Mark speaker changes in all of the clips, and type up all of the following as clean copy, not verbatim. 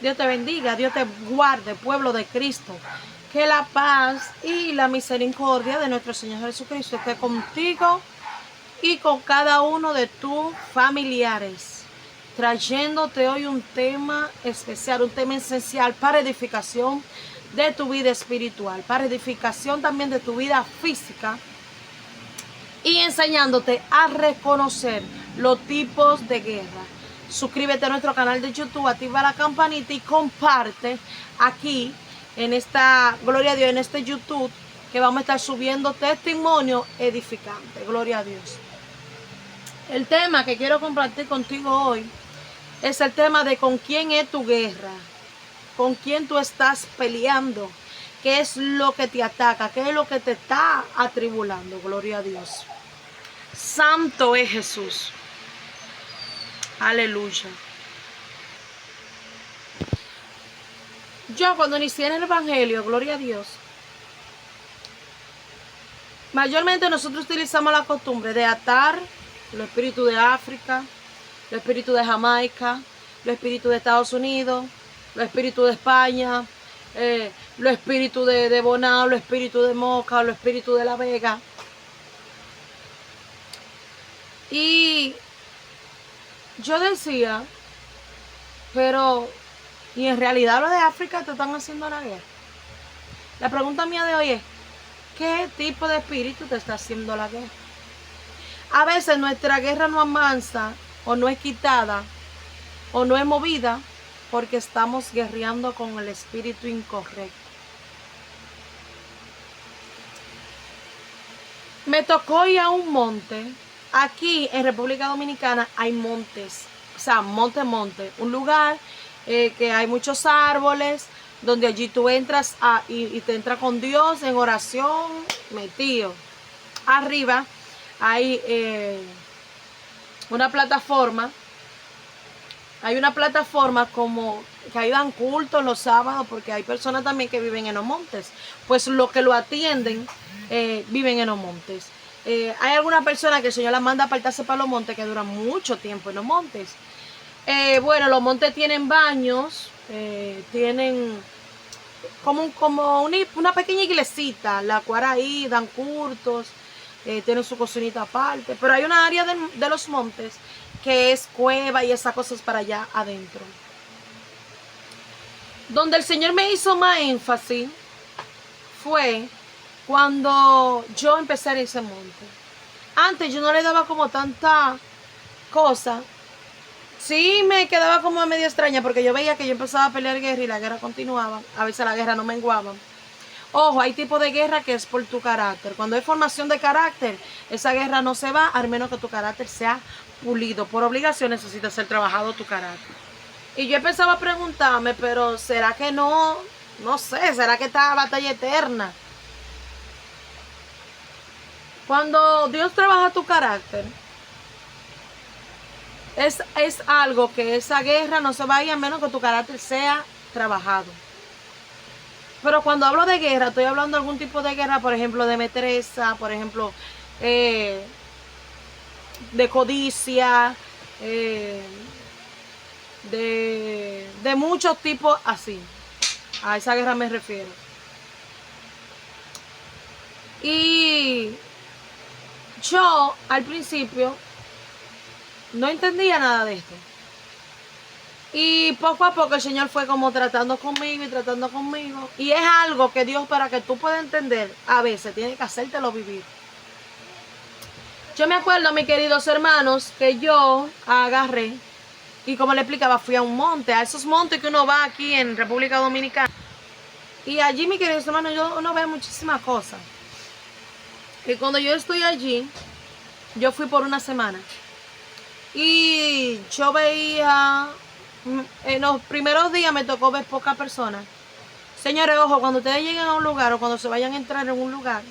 Speaker 1: Dios te bendiga, Dios te guarde, pueblo de Cristo. Que la paz y la misericordia de nuestro Señor Jesucristo esté contigo y con cada uno de tus familiares, trayéndote hoy un tema especial, un tema esencial para edificación de tu vida espiritual, para edificación también de tu vida física y enseñándote a reconocer los tipos de guerra. Suscríbete a nuestro canal de YouTube, activa la campanita y comparte aquí en esta, gloria a Dios, en este YouTube, que vamos a estar subiendo testimonio edificante. Gloria a Dios. El tema que quiero compartir contigo hoy es el tema de con quién es tu guerra, con quién tú estás peleando, qué es lo que te ataca, qué es lo que te está atribulando. Gloria a Dios. Santo es Jesús. Aleluya. Yo cuando inicié en el Evangelio, gloria a Dios, mayormente nosotros utilizamos la costumbre de atar los espíritus de África, los espíritus de Jamaica, los espíritus de Estados Unidos, los espíritus de España, los espíritus de Bonao, los espíritus de Moca, los espíritus de La Vega. Y yo decía, pero, ¿y en realidad los de África te están haciendo la guerra? La pregunta mía de hoy es, ¿qué tipo de espíritu te está haciendo la guerra? A veces nuestra guerra no avanza o no es quitada o no es movida porque estamos guerreando con el espíritu incorrecto. Me tocó ir a un monte. Aquí en República Dominicana hay montes, o sea, monte, un lugar que hay muchos árboles, donde allí tú entras y te entras con Dios en oración, metido. Arriba hay una plataforma. Hay una plataforma como que ahí dan cultos los sábados, porque hay personas también que viven en los montes. Pues los que lo atienden viven en los montes. Hay algunas personas que el Señor las manda a apartarse para los montes que duran mucho tiempo en los montes. Bueno, los montes tienen baños, tienen como una pequeña iglesita, la cual ahí dan cultos, tienen su cocinita aparte. Pero hay una área de los montes que es cueva y esas cosas para allá adentro. Donde el Señor me hizo más énfasis fue cuando yo empecé en ese monte. Antes yo no le daba como tanta cosa. Sí me quedaba como medio extraña porque yo veía que yo empezaba a pelear guerra y la guerra continuaba. A veces la guerra no menguaba. Ojo, hay tipo de guerra que es por tu carácter. Cuando hay formación de carácter, esa guerra no se va, al menos que tu carácter sea pulido. Por obligación necesita ser trabajado tu carácter. Y yo empezaba a preguntarme, pero ¿será que no? No sé, ¿será que esta batalla eterna? Cuando Dios trabaja tu carácter, es algo que esa guerra no se va a ir a menos que tu carácter sea trabajado. Pero cuando hablo de guerra, estoy hablando de algún tipo de guerra, por ejemplo, de metresa, por ejemplo, de codicia, de muchos tipos así. A esa guerra me refiero. Y yo al principio no entendía nada de esto. Y poco a poco el Señor fue como tratando conmigo y tratando conmigo. Y es algo que Dios, para que tú puedas entender, a veces tiene que hacértelo vivir. Yo me acuerdo, mis queridos hermanos, que yo agarré y, como le explicaba, fui a un monte, a esos montes que uno va aquí en República Dominicana. Y allí, mis queridos hermanos, uno ve muchísimas cosas. Y cuando yo estoy allí, yo fui por una semana. Y yo veía, en los primeros días me tocó ver pocas personas. Señores, ojo, cuando ustedes lleguen a un lugar o cuando se vayan a entrar en un lugar,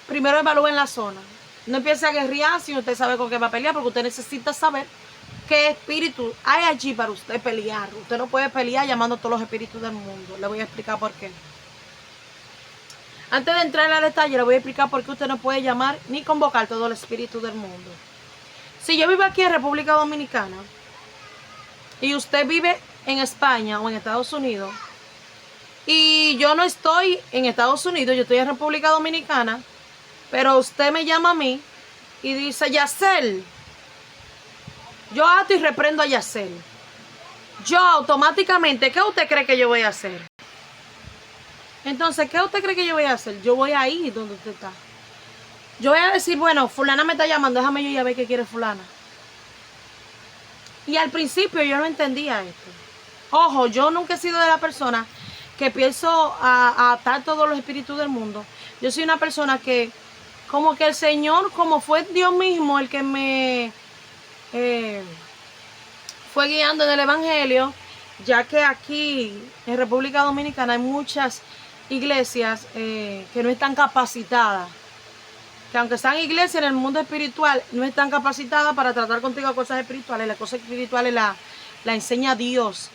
Speaker 1: primero evalúen la zona. No empiece a guerrear si usted sabe con qué va a pelear, porque usted necesita saber qué espíritu hay allí para usted pelear. Usted no puede pelear llamando a todos los espíritus del mundo. Le voy a explicar por qué. Antes de entrar al detalle, le voy a explicar por qué usted no puede llamar ni convocar todo el espíritu del mundo. Si yo vivo aquí en República Dominicana, y usted vive en España o en Estados Unidos, y yo no estoy en Estados Unidos, yo estoy en República Dominicana, pero usted me llama a mí y dice, Yacel, yo ato y reprendo a Yacel. Yo automáticamente, ¿qué usted cree que yo voy a hacer? Entonces, ¿qué usted cree que yo voy a hacer? Yo voy a ir donde usted está. Yo voy a decir, bueno, fulana me está llamando, déjame yo ya ver qué quiere fulana. Y al principio yo no entendía esto. Ojo, yo nunca he sido de la persona que pienso a atar todos los espíritus del mundo. Yo soy una persona que, como que el Señor, como fue Dios mismo el que me fue guiando en el Evangelio, ya que aquí en República Dominicana hay muchas iglesias que no están capacitadas, que aunque están iglesias en el mundo espiritual, no están capacitadas para tratar contigo cosas espirituales. Las cosas espirituales la enseña Dios.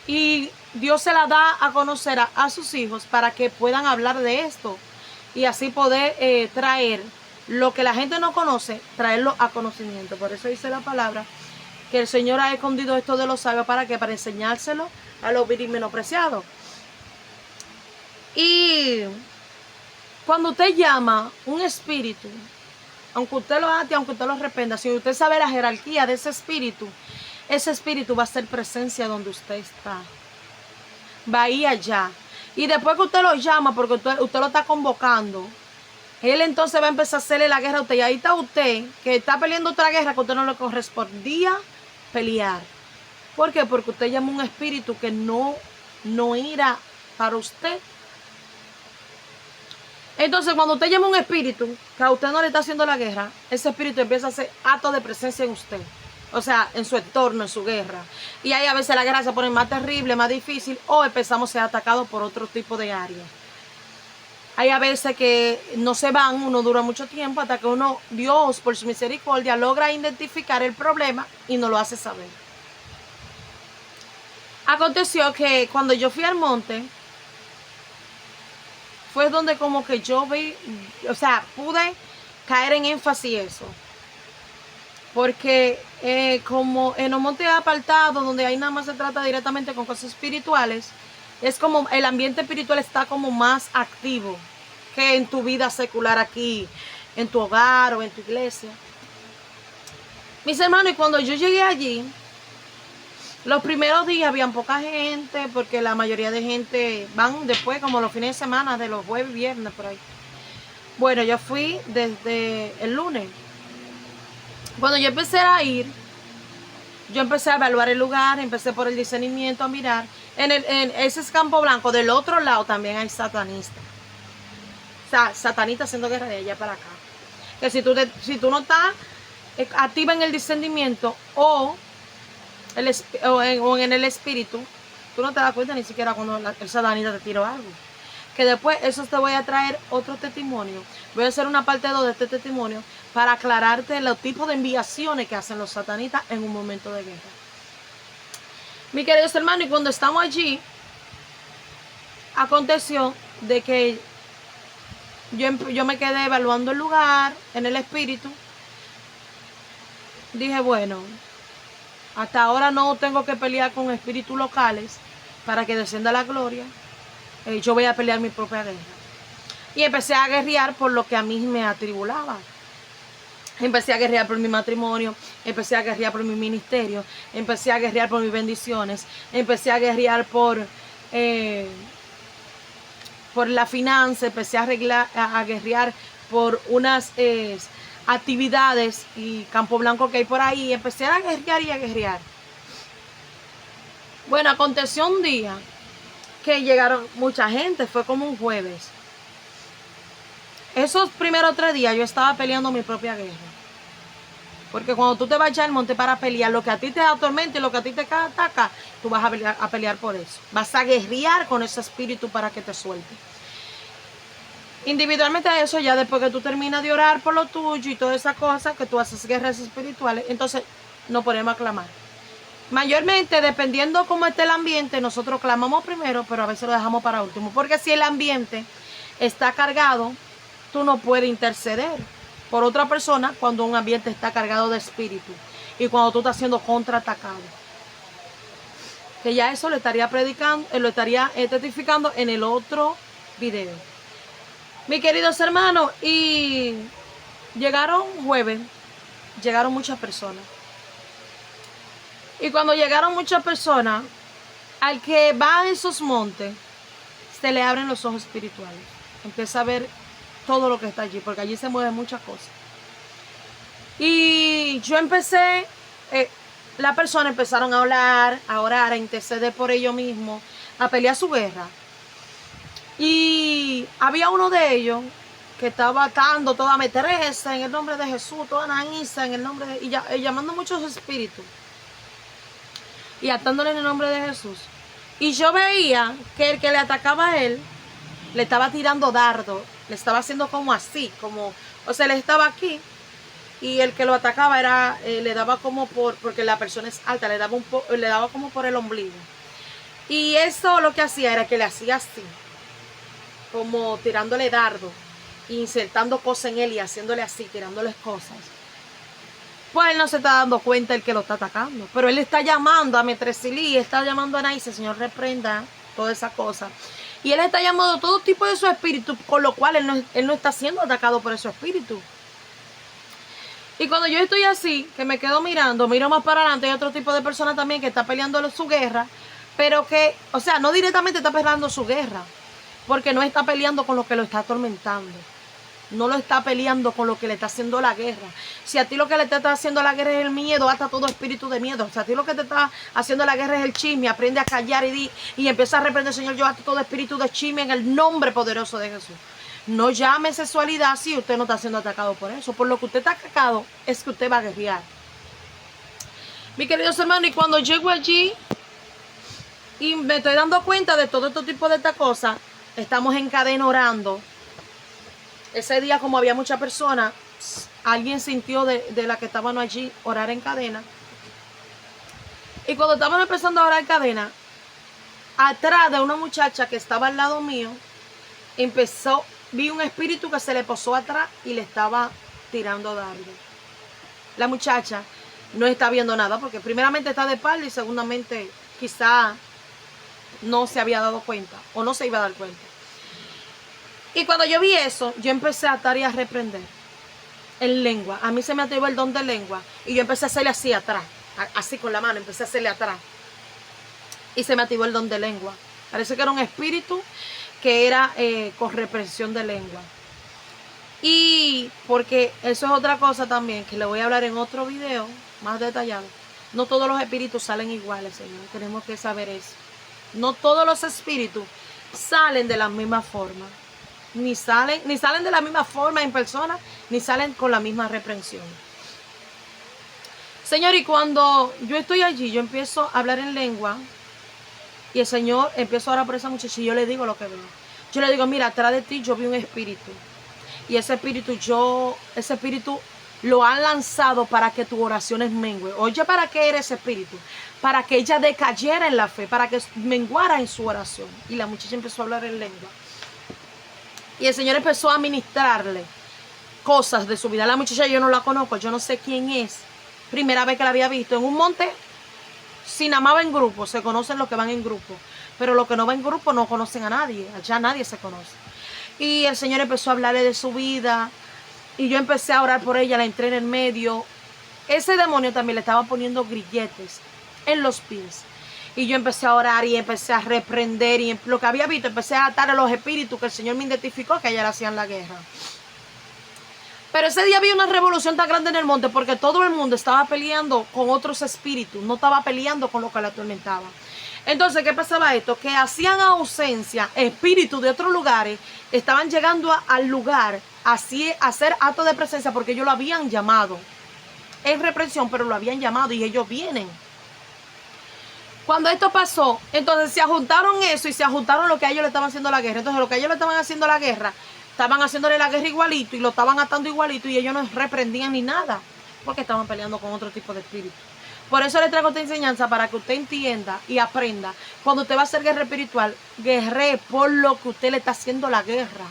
Speaker 1: Y Dios se la da a conocer a sus hijos para que puedan hablar de esto. Y así poder traer lo que la gente no conoce, traerlo a conocimiento. Por eso dice la palabra que el Señor ha escondido esto de los sabios. ¿Para qué? Para enseñárselo a los vil y menospreciados. Y cuando usted llama un espíritu, aunque usted lo ate, aunque usted lo reprenda, si usted sabe la jerarquía de ese espíritu va a ser presencia donde usted está. Va a ir allá. Y después que usted lo llama, porque usted lo está convocando, él entonces va a empezar a hacerle la guerra a usted. Y ahí está usted, que está peleando otra guerra que a usted no le correspondía pelear. ¿Por qué? Porque usted llama un espíritu que no irá para usted. Entonces, cuando usted llama un espíritu que a usted no le está haciendo la guerra, ese espíritu empieza a hacer actos de presencia en usted. O sea, en su entorno, en su guerra. Y ahí a veces la guerra se pone más terrible, más difícil, o empezamos a ser atacados por otro tipo de área. Hay a veces que no se van, uno dura mucho tiempo hasta que Dios, por su misericordia, logra identificar el problema y nos lo hace saber. Aconteció que cuando yo fui al monte, fue donde como que yo vi, o sea, pude caer en énfasis eso. Porque como en los montes apartados, donde ahí nada más se trata directamente con cosas espirituales, es como el ambiente espiritual está como más activo que en tu vida secular aquí, en tu hogar o en tu iglesia. Mis hermanos, y cuando yo llegué allí, los primeros días habían poca gente, porque la mayoría de gente van después, como los fines de semana, de los jueves, viernes, por ahí. Bueno, yo fui desde el lunes. Cuando yo empecé a ir, yo empecé a evaluar el lugar, empecé por el discernimiento a mirar. En ese es Campo Blanco, del otro lado también hay satanistas. O sea, satanistas haciendo guerra de allá para acá. Que si tú no estás activa en el discernimiento o en el espíritu, tú no te das cuenta ni siquiera cuando el satanista te tiró algo. Que después eso te voy a traer otro testimonio. Voy a hacer una parte 2 de este testimonio para aclararte los tipos de enviaciones que hacen los satanistas en un momento de guerra. Mi queridos hermanos, y cuando estamos allí, aconteció de que yo me quedé evaluando el lugar en el espíritu. Dije, bueno, hasta ahora no tengo que pelear con espíritus locales para que descienda la gloria. Yo voy a pelear mi propia guerra. Y empecé a guerrear por lo que a mí me atribulaba. Empecé a guerrear por mi matrimonio, empecé a guerrear por mi ministerio, empecé a guerrear por mis bendiciones, empecé a guerrear por la finanza, empecé a guerrear por unas actividades y Campo Blanco que hay por ahí. Empecé a guerrear y a guerrear. Bueno, aconteció un día que llegaron mucha gente, fue como un jueves. Esos primeros 3 días yo estaba peleando mi propia guerra. Porque cuando tú te vas al monte para pelear, lo que a ti te atormenta y lo que a ti te ataca, tú vas a pelear por eso. Vas a guerrear con ese espíritu para que te suelte. Individualmente a eso, ya después que tú terminas de orar por lo tuyo y todas esas cosas, que tú haces guerras espirituales, entonces nos ponemos a clamar. Mayormente, dependiendo cómo esté el ambiente, nosotros clamamos primero, pero a veces lo dejamos para último. Porque si el ambiente está cargado, tú no puedes interceder por otra persona cuando un ambiente está cargado de espíritu y cuando tú estás siendo contraatacado. que ya eso lo estaría predicando, lo estaría testificando en el otro video. Mis queridos hermanos, y llegaron jueves, llegaron muchas personas. Y cuando llegaron muchas personas, al que va a esos montes, se le abren los ojos espirituales. Empieza a ver todo lo que está allí, porque allí se mueven muchas cosas. Y yo empecé, las personas empezaron a hablar, a orar, a interceder por ellos mismos, a pelear su guerra. Y había uno de ellos que estaba atando toda Teresa en el nombre de Jesús, toda Anaísa en el nombre de... y llamando muchos espíritus. Y atándole en el nombre de Jesús. Y yo veía que el que le atacaba a él, le estaba tirando dardo, le estaba haciendo como así, como... O sea, él estaba aquí. Y el que lo atacaba era, le daba como porque la persona es alta, le daba como por el ombligo. Y eso lo que hacía era que le hacía así, como tirándole dardo, insertando cosas en él y haciéndole así, tirándoles cosas. Pues él no se está dando cuenta el que lo está atacando, pero él está llamando a Metresilí, está llamando a Anaísa, Señor reprenda toda esa cosa. Y él está llamando a todo tipo de su espíritu, con lo cual él no está siendo atacado por ese espíritu. Y cuando yo estoy así, que me quedo mirando, miro más para adelante, hay otro tipo de persona también que está peleando su guerra, pero que, o sea, no directamente está peleando su guerra, porque no está peleando con lo que lo está atormentando. No lo está peleando con lo que le está haciendo la guerra. Si a ti lo que le está haciendo la guerra es el miedo, hasta todo espíritu de miedo. Si a ti lo que te está haciendo la guerra es el chisme, aprende a callar y empieza a reprender, Señor, yo hasta todo espíritu de chisme en el nombre poderoso de Jesús. No llame sexualidad si usted no está siendo atacado por eso. Por lo que usted está atacado es que usted va a guerrear. Mis queridos hermanos, y cuando llego allí y me estoy dando cuenta de todo este tipo de estas cosas, estamos en cadena orando. Ese día, como había muchas personas, alguien sintió de la que estaban allí orar en cadena. Y cuando estaban empezando a orar en cadena, atrás de una muchacha que estaba al lado mío, vi un espíritu que se le posó atrás y le estaba tirando dardo. La muchacha no está viendo nada porque primeramente está de espalda y segundamente quizá no se había dado cuenta o no se iba a dar cuenta. Y cuando yo vi eso, yo empecé a atar y a reprender en lengua. A mí se me activó el don de lengua y yo empecé a hacerle así atrás, así con la mano, empecé a hacerle atrás. Y se me activó el don de lengua. Parece que era un espíritu que era con represión de lengua. Y porque eso es otra cosa también, que le voy a hablar en otro video más detallado. No todos los espíritus salen iguales, Señor. Tenemos que saber eso. No todos los espíritus salen de la misma forma. Ni salen de la misma forma en persona, ni salen con la misma reprensión. Señor, y cuando yo estoy allí, yo empiezo a hablar en lengua. Y el Señor empieza a orar por esa muchacha y yo le digo lo que veo. Yo le digo, mira, atrás de ti yo vi un espíritu. Y ese espíritu lo han lanzado para que tu oración mengue. Oye, ¿para qué era ese espíritu? Para que ella decayera en la fe, para que menguara en su oración. Y la muchacha empezó a hablar en lengua. Y el Señor empezó a ministrarle cosas de su vida. La muchacha yo no la conozco, yo no sé quién es. Primera vez que la había visto en un monte. Si nada más va en grupo, se conocen los que van en grupo. Pero los que no van en grupo no conocen a nadie. Allá nadie se conoce. Y el Señor empezó a hablarle de su vida. Y yo empecé a orar por ella, la entré en el medio. Ese demonio también le estaba poniendo grilletes en los pies. Y yo empecé a orar y empecé a reprender. Y lo que había visto, empecé a atar a los espíritus que el Señor me identificó que allá le hacían la guerra. Pero ese día había una revolución tan grande en el monte porque todo el mundo estaba peleando con otros espíritus. No estaba peleando con lo que la atormentaba. Entonces, ¿qué pasaba esto? Que hacían ausencia espíritus de otros lugares. Estaban llegando al lugar así, a hacer actos de presencia porque ellos lo habían llamado. En reprensión, pero lo habían llamado y ellos vienen. Cuando esto pasó, entonces se juntaron eso y se juntaron lo que a ellos le estaban haciendo la guerra. Entonces lo que a ellos le estaban haciendo la guerra, estaban haciéndole la guerra igualito y lo estaban atando igualito y ellos no reprendían ni nada porque estaban peleando con otro tipo de espíritu. Por eso le traigo esta enseñanza para que usted entienda y aprenda. Cuando usted va a hacer guerra espiritual, guerree por lo que usted le está haciendo la guerra.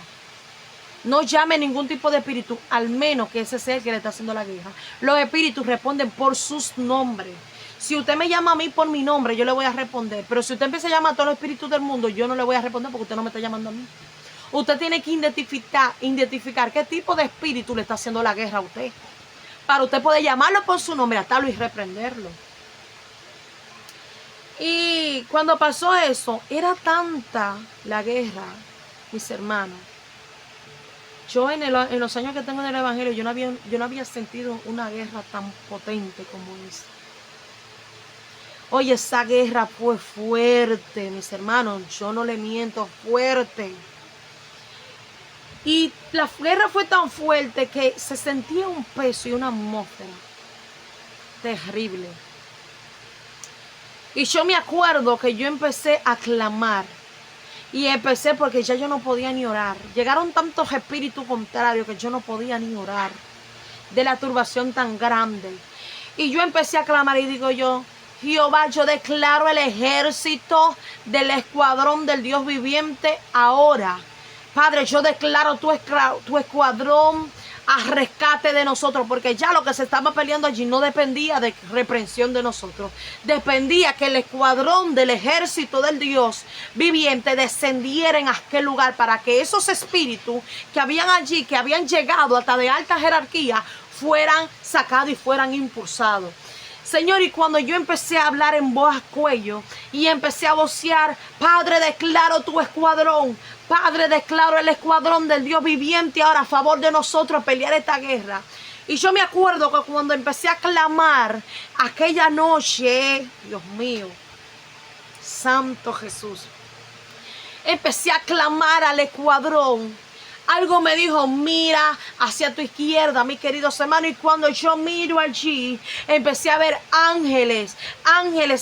Speaker 1: No llame ningún tipo de espíritu, al menos que ese sea el que le está haciendo la guerra. Los espíritus responden por sus nombres. Si usted me llama a mí por mi nombre, yo le voy a responder. Pero si usted empieza a llamar a todos los espíritus del mundo, yo no le voy a responder porque usted no me está llamando a mí. Usted tiene que identificar qué tipo de espíritu le está haciendo la guerra a usted. Para usted poder llamarlo por su nombre, atarlo y reprenderlo. Y cuando pasó eso, era tanta la guerra, mis hermanos. Yo en los años que tengo en el Evangelio, yo no había sentido una guerra tan potente como esa. Oye, esa guerra fue fuerte, mis hermanos. Yo no le miento, fuerte. Y la guerra fue tan fuerte que se sentía un peso y una atmósfera terrible. Y yo me acuerdo que yo empecé a clamar. Y empecé porque ya yo no podía ni orar. Llegaron tantos espíritus contrarios que yo no podía ni orar. De la turbación tan grande. Y yo empecé a clamar y digo yo, Jehová, yo declaro el ejército del escuadrón del Dios viviente ahora. Padre, yo declaro tu escuadrón a rescate de nosotros, porque ya lo que se estaba peleando allí no dependía de reprensión de nosotros, dependía que el escuadrón del ejército del Dios viviente descendiera en aquel lugar para que esos espíritus que habían allí, que habían llegado hasta de alta jerarquía, fueran sacados y fueran impulsados. Señor, y cuando yo empecé a hablar en voz a cuello y empecé a vocear, Padre, declaro tu escuadrón. Padre, declaro el escuadrón del Dios viviente ahora a favor de nosotros pelear esta guerra. Y yo me acuerdo que cuando empecé a clamar aquella noche, Dios mío, Santo Jesús, empecé a clamar al escuadrón. Algo me dijo, mira hacia tu izquierda, mis queridos hermanos. Y cuando yo miro allí, empecé a ver ángeles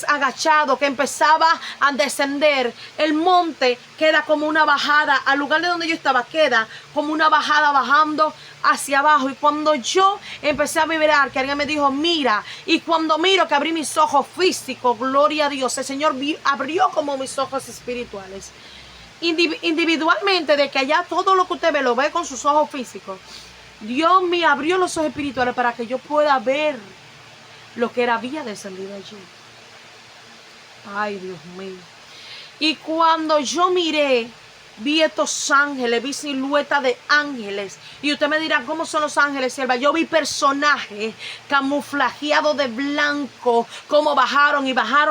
Speaker 1: agachados que empezaba a descender. El monte queda como una bajada, al lugar de donde yo estaba queda como una bajada bajando hacia abajo. Y cuando yo empecé a vibrar, que alguien me dijo, mira. Y cuando miro que abrí mis ojos físicos, gloria a Dios, el Señor abrió como mis ojos espirituales. Individualmente, de que allá todo lo que usted ve, lo ve con sus ojos físicos. Dios me abrió los ojos espirituales para que yo pueda ver lo que había descendido allí. Ay, Dios mío. Y cuando yo miré, vi estos ángeles, vi silueta de ángeles. Y usted me dirá, ¿cómo son los ángeles, sierva? Yo vi personajes camuflajeados de blanco, como bajaron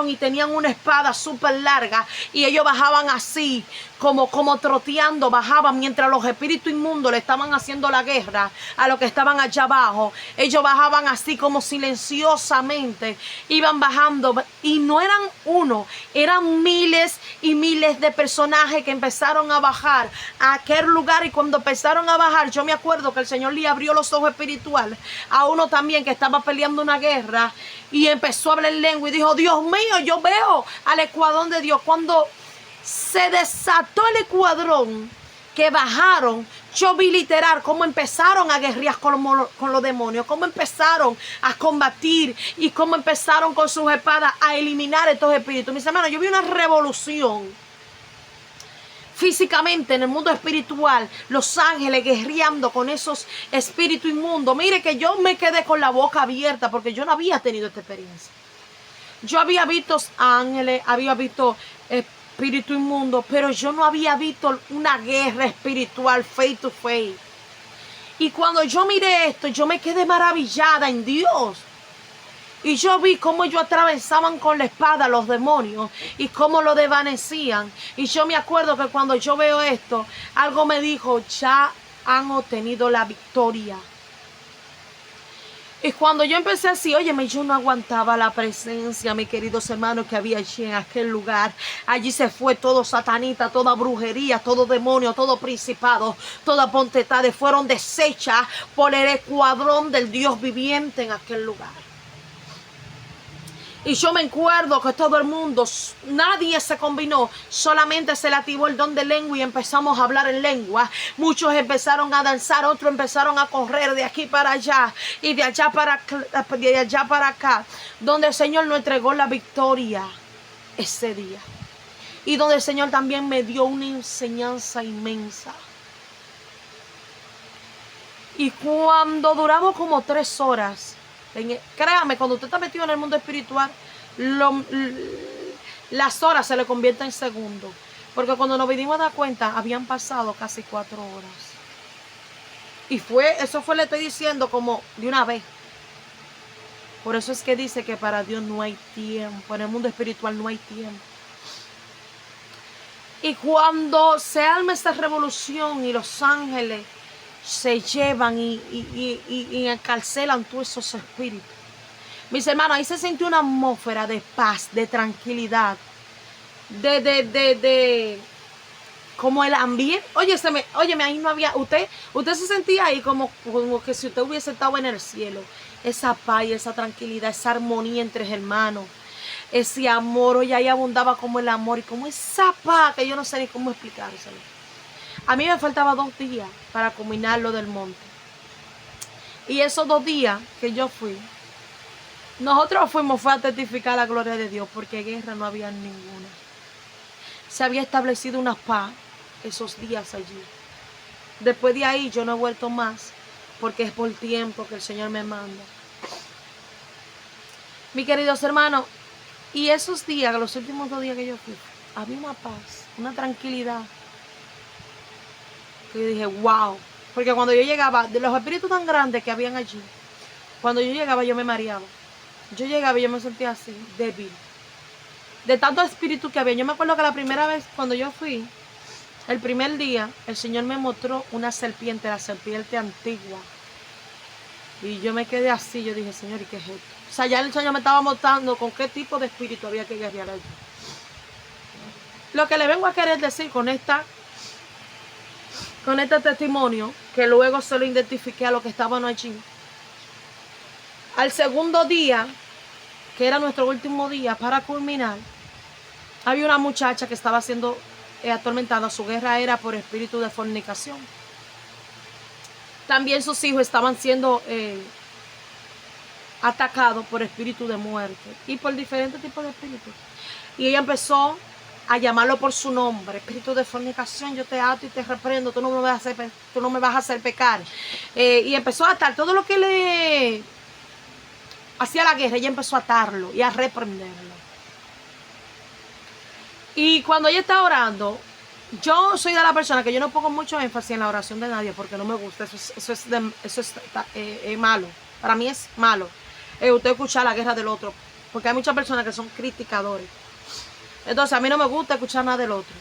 Speaker 1: y tenían una espada súper larga. Y ellos bajaban así, como troteando, bajaban mientras los espíritus inmundos le estaban haciendo la guerra a los que estaban allá abajo. Ellos bajaban así como silenciosamente, iban bajando. Y no eran uno, eran miles y miles de personajes que empezaron a bajar a aquel lugar. Y cuando empezaron a bajar, yo me acuerdo que el Señor le abrió los ojos espirituales a uno también que estaba peleando una guerra y empezó a hablar en lengua y dijo, Dios mío, yo veo al escuadrón de Dios. Cuando se desató el escuadrón que bajaron, yo vi literal cómo empezaron a guerrear con los demonios, cómo empezaron a combatir y cómo empezaron con sus espadas a eliminar estos espíritus. Mis hermanos, yo vi una revolución físicamente en el mundo espiritual, los ángeles guerreando con esos espíritus inmundos. Mire que yo me quedé con la boca abierta porque yo no había tenido esta experiencia. Yo había visto ángeles, había visto espíritu inmundo, pero yo no había visto una guerra espiritual face to face. Y cuando yo miré esto, yo me quedé maravillada en Dios. Y yo vi cómo ellos atravesaban con la espada los demonios y cómo lo desvanecían. Y yo me acuerdo que cuando yo veo esto, algo me dijo, ya han obtenido la victoria. Y cuando yo empecé así, óyeme, yo no aguantaba la presencia, mis queridos hermanos, que había allí en aquel lugar. Allí se fue todo satanita, toda brujería, todo demonio, todo principado, toda potestad fueron deshechas por el escuadrón del Dios viviente en aquel lugar. Y yo me acuerdo que todo el mundo, nadie se combinó, solamente se le activó el don de lengua y empezamos a hablar en lengua. Muchos empezaron a danzar, otros empezaron a correr de aquí para allá y de allá para acá, donde el Señor nos entregó la victoria ese día. Y donde el Señor también me dio una enseñanza inmensa. Y cuando duramos como 3 horas, créame, cuando usted está metido en el mundo espiritual, las horas se le convierten en segundos. Porque cuando nos vinimos a dar cuenta, habían pasado casi 4 horas. Y eso fue, le estoy diciendo, como de una vez. Por eso es que dice que para Dios no hay tiempo. En el mundo espiritual no hay tiempo. Y cuando se arma esta revolución y los ángeles se llevan y encarcelan todos esos espíritus. Mis hermanos, ahí se sintió una atmósfera de paz, de tranquilidad, como el ambiente. Óyeme, ahí no había, usted se sentía ahí como que si usted hubiese estado en el cielo. Esa paz, esa tranquilidad, esa armonía entre hermanos, ese amor. Oye, ahí abundaba como el amor y como esa paz que yo no sé ni cómo explicárselo. A mí me faltaba 2 días para culminar lo del monte. Y esos 2 días que yo fui, nosotros fue a testificar la gloria de Dios, porque guerra no había ninguna. Se había establecido una paz esos días allí. Después de ahí yo no he vuelto más, porque es por tiempo que el Señor me manda. Mis queridos hermanos, y esos días, los últimos 2 días que yo fui, había una paz, una tranquilidad, que yo dije, wow. Porque cuando yo llegaba, de los espíritus tan grandes que habían allí, cuando yo llegaba yo me mareaba. Yo llegaba y yo me sentía así, débil. De tanto espíritu que había. Yo me acuerdo que la primera vez cuando yo fui, el primer día, el Señor me mostró una serpiente, la serpiente antigua. Y yo me quedé así, yo dije, Señor, ¿y qué es esto? O sea, ya el Señor me estaba mostrando con qué tipo de espíritu había que guerrear allí. Lo que le vengo a querer decir con este testimonio, que luego se lo identifiqué a los que estaban allí. Al segundo día, que era nuestro último día para culminar, había una muchacha que estaba siendo atormentada. Su guerra era por espíritu de fornicación. También sus hijos estaban siendo atacados por espíritu de muerte y por diferentes tipos de espíritus. Y ella empezó a llamarlo por su nombre: espíritu de fornicación, yo te ato y te reprendo, tú no me vas a hacer pecar. Y empezó a atar todo lo que le hacía la guerra. Ella empezó a atarlo y a reprenderlo. Y cuando ella está orando, yo soy de la persona que yo no pongo mucho énfasis en la oración de nadie, porque no me gusta. Eso es malo. Para mí es malo usted escuchar la guerra del otro, porque hay muchas personas que son criticadores. Entonces a mí no me gusta escuchar nada del otro.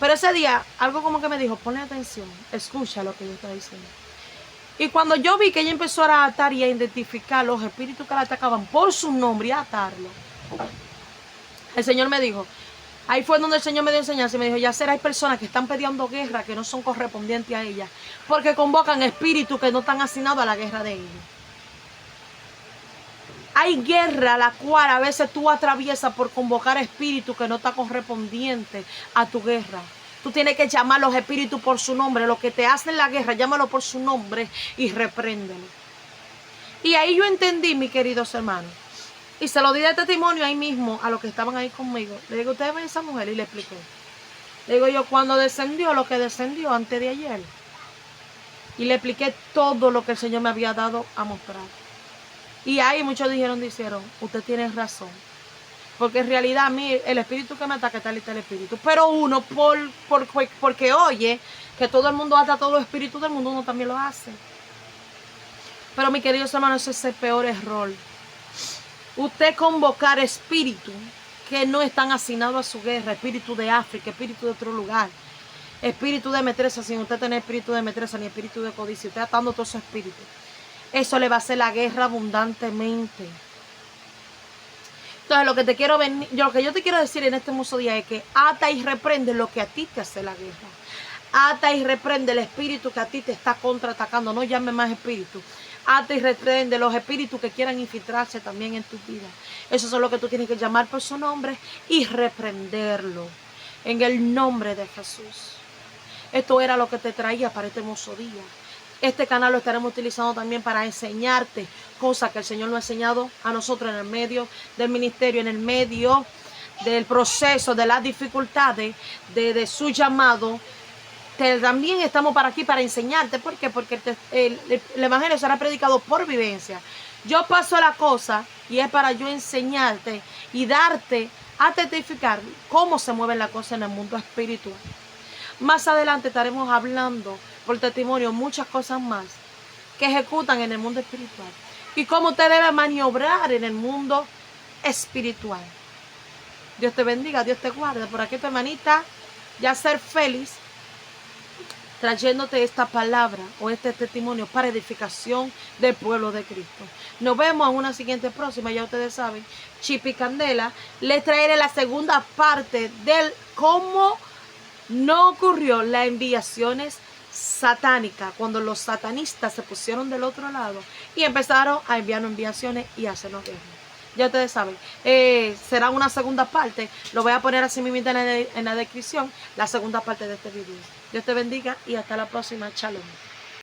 Speaker 1: Pero ese día algo como que me dijo: ponle atención, escucha lo que yo estoy diciendo. Y cuando yo vi que ella empezó a atar y a identificar los espíritus que la atacaban por su nombre y a atarlo, el Señor me dijo, ahí fue donde el Señor me dio enseñanza y me dijo: ya será, hay personas que están pidiendo guerra que no son correspondientes a ella, porque convocan espíritus que no están asignados a la guerra de ellos. Hay guerra la cual a veces tú atraviesas por convocar espíritus que no están correspondientes a tu guerra. Tú tienes que llamar a los espíritus por su nombre. Los que te hacen la guerra, llámalo por su nombre y repréndelo. Y ahí yo entendí, mis queridos hermanos, y se lo di de testimonio ahí mismo a los que estaban ahí conmigo. Le digo: ustedes ven a esa mujer, y le expliqué. Le digo yo, cuando descendió lo que descendió antes de ayer. Y le expliqué todo lo que el Señor me había dado a mostrar. Y ahí muchos dijeron, usted tiene razón. Porque en realidad a mí el espíritu que me ataca, tal y tal espíritu. Pero uno, porque oye que todo el mundo ata todo el espíritu del mundo, uno también lo hace. Pero mis queridos hermanos, ese es el peor error. Usted convocar espíritus que no están asignados a su guerra. Espíritu de África, espíritu de otro lugar. Espíritu de metresa, sin usted tener espíritu de metresa ni espíritu de codicia. Usted atando todos esos espíritus. Eso le va a hacer la guerra abundantemente. Entonces, lo que yo te quiero decir en este hermoso día es que ata y reprende lo que a ti te hace la guerra. Ata y reprende el espíritu que a ti te está contraatacando. No llame más espíritu. Ata y reprende los espíritus que quieran infiltrarse también en tu vida. Eso es lo que tú tienes que llamar por su nombre y reprenderlo. En el nombre de Jesús. Esto era lo que te traía para este hermoso día. Este canal lo estaremos utilizando también para enseñarte cosas que el Señor nos ha enseñado a nosotros en el medio del ministerio, en el medio del proceso, de las dificultades, de su llamado. También estamos aquí para enseñarte. ¿Por qué? Porque el Evangelio será predicado por vivencia. Yo paso la cosa y es para yo enseñarte y darte a testificar cómo se mueven las cosas en el mundo espiritual. Más adelante estaremos hablando por testimonio muchas cosas más que ejecutan en el mundo espiritual y cómo usted debe maniobrar en el mundo espiritual. Dios te bendiga, Dios te guarde. Por aquí tu hermanita Yacer Félix, trayéndote esta palabra o este testimonio para edificación del pueblo de Cristo. Nos vemos en una siguiente próxima, ya ustedes saben, Chipi Candela. Les traeré la segunda parte del cómo no ocurrió las enviaciones satánicas, cuando los satanistas se pusieron del otro lado y empezaron a enviarnos enviaciones y hacernos guerra. Ya ustedes saben, será una segunda parte. Lo voy a poner así mismo en la descripción, la segunda parte de este video. Dios te bendiga y hasta la próxima. Shalom.